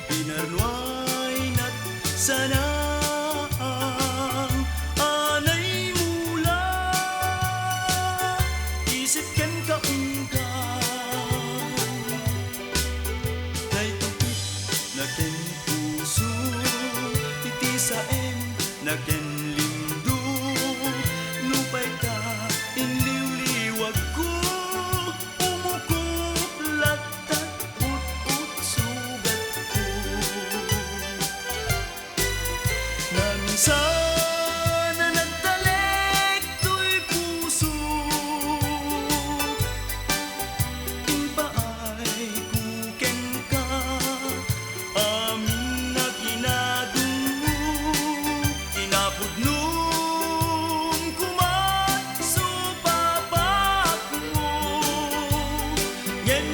Pinarnuay na't sana anay mula isip ken kaungkan day tupit na ken puso iti saem na ken lindo nupay ka inliwliwag ko umuko latat ut sugat ko sana nagdalik to'y puso impaay kuken ka amin na ginadungo kinapudnong kumat supapak mo ngem